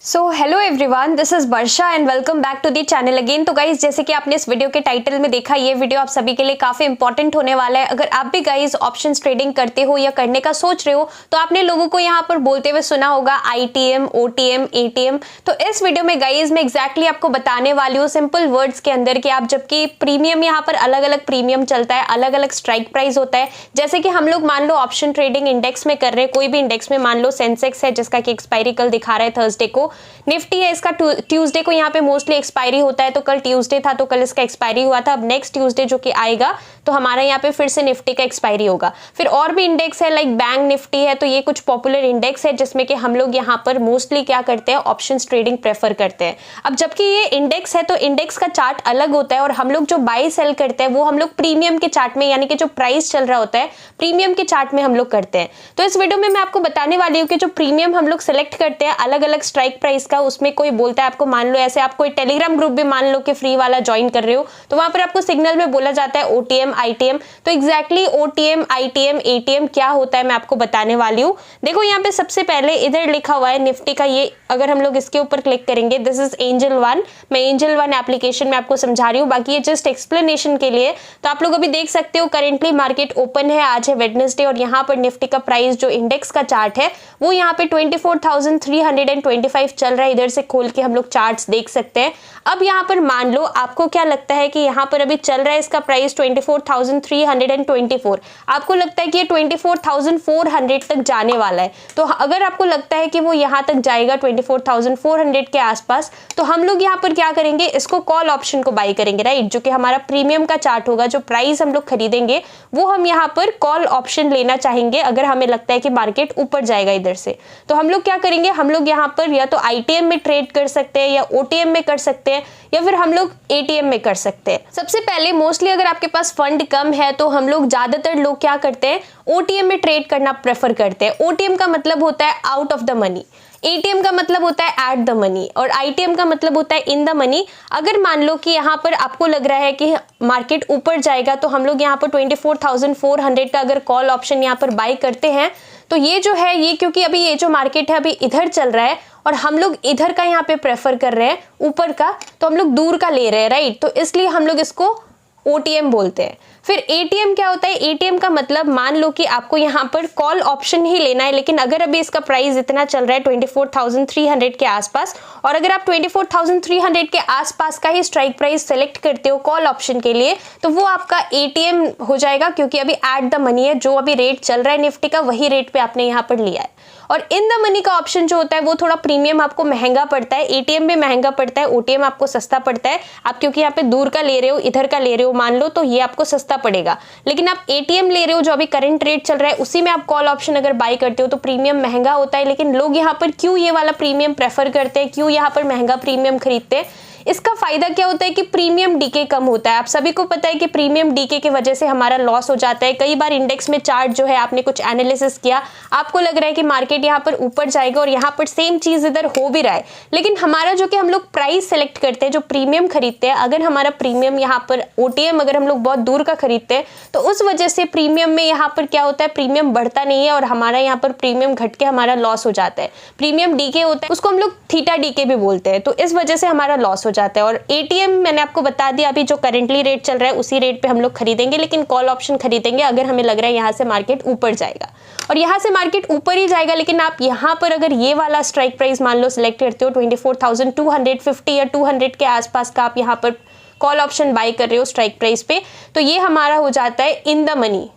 So hello everyone, this is Varsha and welcome back to the channel again. तो guys, जैसे कि आपने इस वीडियो के टाइटल में देखा, ये वीडियो आप सभी के लिए काफी इंपॉर्टेंट होने वाला है। अगर आप भी गाइज ऑप्शंस ट्रेडिंग करते हो या करने का सोच रहे हो तो आपने लोगों को यहाँ पर बोलते हुए सुना होगा ITM, OTM, ATM। तो इस वीडियो में गाइज मैं एग्जैक्टली आपको बताने वाली हूँ सिंपल वर्ड्स के अंदर कि आप जबकि प्रीमियम यहाँ पर अलग अलग प्रीमियम चलता है, अलग अलग स्ट्राइक प्राइस होता है। जैसे कि हम लोग मान लो ऑप्शन ट्रेडिंग इंडेक्स में कर रहे हैं, कोई भी इंडेक्स में मान लो सेंसेक्स है जिसका कि एक्सपायरी कल दिखा रहा है थर्सडे को, निफ्टी है इसका ट्यूसडे को यहाँ पे मोस्टली एक्सपायरी होता है। तो कल ट्यूसडे था तो कल इसका एक्सपायरी हुआ था। अब नेक्स्ट ट्यूसडे जो कि आएगा तो हमारा यहाँ पे फिर से निफ्टी का एक्सपायरी होगा। फिर और भी इंडेक्स है लाइक बैंक निफ्टी है, तो ये कुछ पॉपुलर इंडेक्स है जिसमें कि हम लोग यहाँ पर मोस्टली क्या करते हैं, ऑप्शंस ट्रेडिंग प्रेफर करते हैं। अब जबकि ये इंडेक्स है तो इंडेक्स का चार्ट अलग होता है और हम लोग जो बाई सेल करते हैं वो हम लोग प्रीमियम के चार्ट में, यानी कि जो प्राइस चल रहा होता है प्रीमियम के चार्ट में हम लोग करते हैं। तो इस वीडियो में मैं आपको बताने वाली हूँ कि जो प्रीमियम हम लोग सेलेक्ट करते हैं अलग अलग स्ट्राइक प्राइस का, उसमें कोई बोलता है आपको, मान लो ऐसे आप कोई टेलीग्राम ग्रुप भी मान लो कि फ्री वाला ज्वाइन कर रहे हो तो वहां पर आपको सिग्नल में बोला जाता है OTM ITM। तो एग्जैक्टली OTM ITM ATM क्या होता है मैं आपको बताने वाली हूँ। देखो यहाँ पे सबसे पहले इधर लिखा हुआ है निफ्टी का, ये अगर हम लोग इसके ऊपर क्लिक करेंगे, दिस इज एंजल वन। मैं एंजल वन एप्लीकेशन में आपको समझा रही हूँ, बाकी ये जस्ट एक्सप्लेनेशन के लिए। तो आप लोग अभी देख सकते हो करेंटली मार्केट ओपन है, आज है वेडनेसडे, और यहाँ पर निफ्टी का प्राइस जो इंडेक्स का चार्ट है वो यहाँ पे 24,325 चल रहा है। इधर से खोल के हम लोग चार्ट्स देख सकते हैं। अब यहाँ पर मान लो आपको क्या लगता है कि यहाँ पर अभी चल रहा है इसका प्राइस 24,324, आपको लगता है कि ये 24,400 तक जाने वाला है। तो अगर आपको लगता है कि वो यहाँ तक जाएगा 24,400 के आसपास, तो हम लोग यहाँ पर क्या करेंगे, इसको कॉल ऑप्शन को बाई करेंगे, राइट, जो कि हमारा प्रीमियम का चार्ट होगा। जो प्राइस हम लोग खरीदेंगे वो हम यहाँ पर कॉल ऑप्शन लेना चाहेंगे अगर हमें लगता है कि मार्केट ऊपर जाएगा इधर से। तो हम लोग क्या करेंगे, हम लोग यहाँ पर या तो ITM में ट्रेड कर सकते हैं या OTM में कर सकते हैं या फिर हम लोग ATM में कर सकते हैं। सबसे पहले मोस्टली अगर आपके पास फंड कम है तो हम लोग ज्यादातर लोग क्या करते हैं, OTM में ट्रेड करना प्रेफर करते हैं। OTM का मतलब होता है out of the money, ATM का मतलब होता है एट द मनी, और ITM का मतलब होता है इन द मनी। अगर मान लो कि यहाँ पर आपको लग रहा है कि मार्केट ऊपर जाएगा तो हम लोग यहाँ पर 24,400 का अगर कॉल ऑप्शन यहाँ पर बाई करते हैं तो ये जो है, ये क्योंकि अभी ये जो मार्केट है अभी इधर चल रहा है और हम लोग इधर का यहाँ पे प्रेफर कर रहे हैं ऊपर का, तो हम लोग दूर का ले रहे हैं, राइट। तो इसलिए हम लोग इसको OTM बोलते हैं। फिर ATM क्या होता है, ATM का मतलब मान लो कि आपको यहाँ पर कॉल ऑप्शन ही लेना है, लेकिन अगर अभी इसका प्राइस इतना चल रहा है 24,300 के आसपास, और अगर आप 24,300 के आसपास का ही स्ट्राइक प्राइस सेलेक्ट करते हो कॉल ऑप्शन के लिए, तो वो आपका ATM हो जाएगा, क्योंकि अभी एट द मनी है, जो अभी रेट चल रहा है निफ्टी का वही रेट पे आपने यहाँ पर लिया है। और इन द मनी का ऑप्शन जो होता है वो थोड़ा प्रीमियम आपको महंगा पड़ता है, ATM में महंगा पड़ता है, OTM आपको सस्ता पड़ता है। आप क्योंकि यहाँ पे दूर का ले रहे हो, इधर का ले रहे हो मान लो, तो ये आपको सस्ता पड़ेगा। लेकिन आप ATM ले रहे हो जो अभी करंट रेट चल रहा है उसी में आप कॉल ऑप्शन अगर बाई करते हो तो प्रीमियम महंगा होता है। लेकिन लोग यहाँ पर क्यों ये वाला प्रीमियम प्रेफर करते हैं, क्यों यहाँ पर महंगा प्रीमियम खरीदते हैं, इसका फायदा क्या होता है कि प्रीमियम डीके कम होता है। आप सभी को पता है कि प्रीमियम डीके की वजह से हमारा लॉस हो जाता है। कई बार इंडेक्स में चार्ट जो है, आपने कुछ एनालिसिस किया, आपको लग रहा है कि मार्केट यहाँ पर ऊपर जाएगा और यहाँ पर सेम चीज इधर हो भी रहा है, लेकिन हमारा जो कि हम लोग प्राइस सेलेक्ट करते हैं, जो प्रीमियम खरीदते हैं, अगर हमारा प्रीमियम यहाँ पर OTM अगर हम लोग बहुत दूर का खरीदते हैं तो उस वजह से प्रीमियम में यहाँ पर क्या होता है, प्रीमियम बढ़ता नहीं है और हमारा यहाँ पर प्रीमियम घट के हमारा लॉस हो जाता है। प्रीमियम डीके होता है, उसको हम लोग थीटा डीके भी बोलते हैं, तो इस वजह से हमारा लॉस हो जाता है। और ATM मैंने आपको बता दिया, अभी जो करंटली रेट चल रहा है उसी रेट पे हम लोग खरीदेंगे, लेकिन कॉल ऑप्शन खरीदेंगे अगर हमें लग रहा है यहाँ से मार्केट ऊपर जाएगा। और यहाँ से मार्केट ऊपर ही जाएगा, लेकिन आप यहाँ पर अगर ये वाला स्ट्राइक प्राइस मान लो सिलेक्ट करते हो 24,250 या 200 के आसपास का आप यहाँ पर कॉल ऑप्शन बाई कर रहे हो स्ट्राइक प्राइस पे, तो ये हमारा हो जाता है इन द मनी,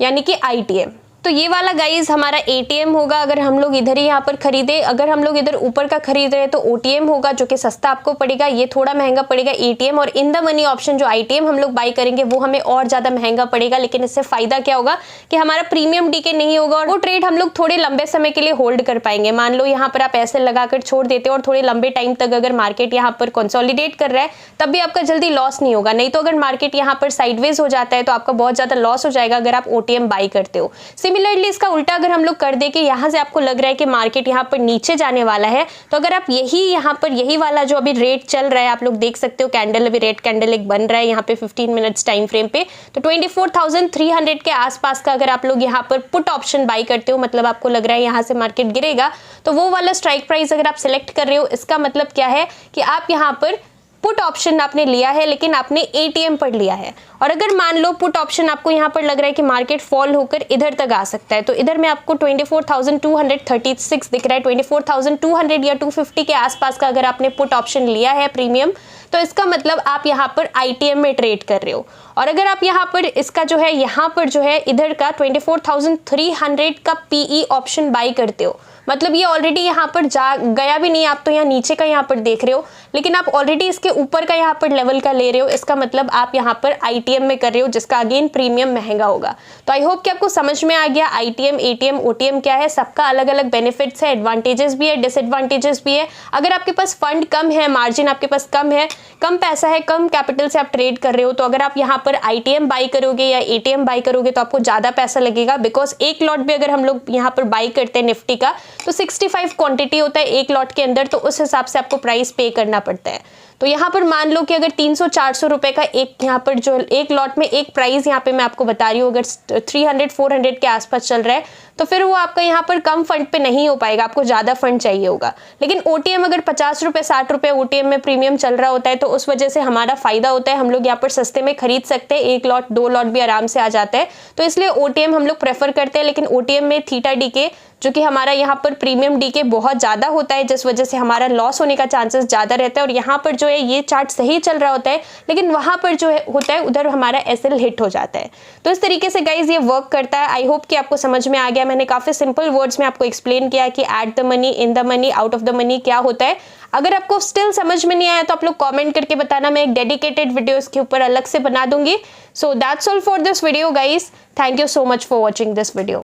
यानी कि ITM। तो ये वाला गाइज हमारा ATM होगा अगर हम लोग इधर ही यहाँ पर खरीदे। अगर हम लोग इधर ऊपर का खरीद रहे हैं तो OTM होगा जो कि सस्ता आपको पड़ेगा, ये थोड़ा महंगा पड़ेगा ATM। और इन द मनी ऑप्शन जो ITM हम लोग बाई करेंगे वो हमें और ज्यादा महंगा पड़ेगा, लेकिन इससे फायदा क्या होगा कि हमारा प्रीमियम डीके नहीं होगा और वो ट्रेड हम लोग थोड़े लंबे समय के लिए होल्ड कर पाएंगे। मान लो यहाँ पर आप ऐसे लगाकर छोड़ देते हो और थोड़े लंबे टाइम तक अगर मार्केट यहाँ पर कंसोलिडेट कर रहा है तब भी आपका जल्दी लॉस नहीं होगा। नहीं तो अगर मार्केट यहाँ पर साइडवेज हो जाता है तो आपका बहुत ज्यादा लॉस हो जाएगा अगर आप OTM बाई करते हो। सिमिलरली इसका उल्टा अगर हम लोग कर दे कि यहाँ से आपको लग रहा है कि मार्केट यहाँ पर नीचे जाने वाला है, तो अगर आप यहाँ पर यही वाला जो अभी रेट चल रहा है, आप लोग देख सकते हो कैंडल, अभी रेड कैंडल एक बन रहा है यहाँ पे 15 मिनट्स टाइम फ्रेम पे, तो 24,300 के आसपास का अगर आप लोग यहाँ पर पुट ऑप्शन बाई करते हो, मतलब आपको लग रहा है यहाँ से मार्केट गिरेगा, तो वो वाला स्ट्राइक प्राइस अगर आप सिलेक्ट कर रहे हो, इसका मतलब क्या है कि आप यहाँ पर पुट ऑप्शन आपने लिया है लेकिन आपने एटीएम पर लिया है। और अगर मान लो पुट ऑप्शन आपको यहाँ पर लग रहा है कि मार्केट फॉल होकर इधर तक आ सकता है, तो इधर में आपको 24,236 दिख रहा है, 24,200 या 250 के आसपास का अगर आपने पुट ऑप्शन लिया है प्रीमियम, तो इसका मतलब आप यहाँ पर आईटीएम में ट्रेड कर रहे हो। और अगर आप यहाँ पर इसका जो है यहाँ पर जो है इधर का 24,300 का पीई ऑप्शन बाई करते हो, मतलब ये ऑलरेडी यहाँ पर जा गया भी नहीं, आप तो यहाँ नीचे का यहाँ पर देख रहे हो, लेकिन आप ऑलरेडी इसके ऊपर का यहाँ पर लेवल का ले रहे हो, इसका मतलब आप यहाँ पर आईटीएम में कर रहे हो, जिसका अगेन प्रीमियम महंगा होगा। तो आई होप कि आपको समझ में आ गया आईटीएम, एटीएम, ओटीएम क्या है, सबका अलग अलग बेनिफिट्स है, एडवांटेजेस भी है, डिसएडवांटेजेस भी है। अगर आपके पास फंड कम है, मार्जिन आपके पास कम है, कम पैसा है, कम कैपिटल से आप ट्रेड कर रहे हो, तो अगर आप यहाँ पर आईटीएम बाई करोगे या एटीएम बाई करोगे तो आपको ज्यादा पैसा लगेगा, बिकॉज एक लॉट भी अगर हम लोग यहाँ पर बाई करते हैं निफ्टी का, तो 65 क्वांटिटी होता है एक लॉट के अंदर, तो उस हिसाब से आपको प्राइस पे करना पड़ता है। तो यहाँ पर मान लो कि अगर 300-400 रुपए का एक यहाँ पर जो एक लॉट में एक प्राइस यहाँ पे मैं आपको बता रही हूँ, अगर 300-400 के आसपास चल रहा है, तो फिर वो आपका यहाँ पर कम फंड पे नहीं हो पाएगा, आपको ज्यादा फंड चाहिए होगा। लेकिन ओटीएम अगर 50 रुपए 60 रुपए ओटीएम में प्रीमियम चल रहा होता है, तो उस वजह से हमारा फायदा होता है, हम लोग यहाँ पर सस्ते में खरीद सकते हैं, एक लॉट 2 लॉट भी आराम से आ जाता है, तो इसलिए ओटीएम हम लोग प्रेफर करते हैं। लेकिन ओटीएम में थीटा डीके जो कि हमारा यहाँ पर प्रीमियम डीके बहुत ज्यादा होता है, जिस वजह से हमारा लॉस होने का चांसेस ज्यादा रहता है। और यहाँ पर जो है ये चार्ट सही चल रहा होता है, लेकिन वहां पर जो है होता है उधर हमारा एसएल हिट हो जाता है। तो इस तरीके से गाइज ये वर्क करता है। आई होप कि आपको समझ में आ गया। मैंने काफी सिंपल वर्ड्स में आपको एक्सप्लेन किया कि at the money, in the money, out of the money क्या होता है। अगर आपको स्टिल समझ में नहीं आया तो आप लोग कमेंट करके बताना, मैं एक डेडिकेटेड वीडियो इसके ऊपर अलग से बना दूंगी। So that's all for this video guys, thank you so much for watching this video.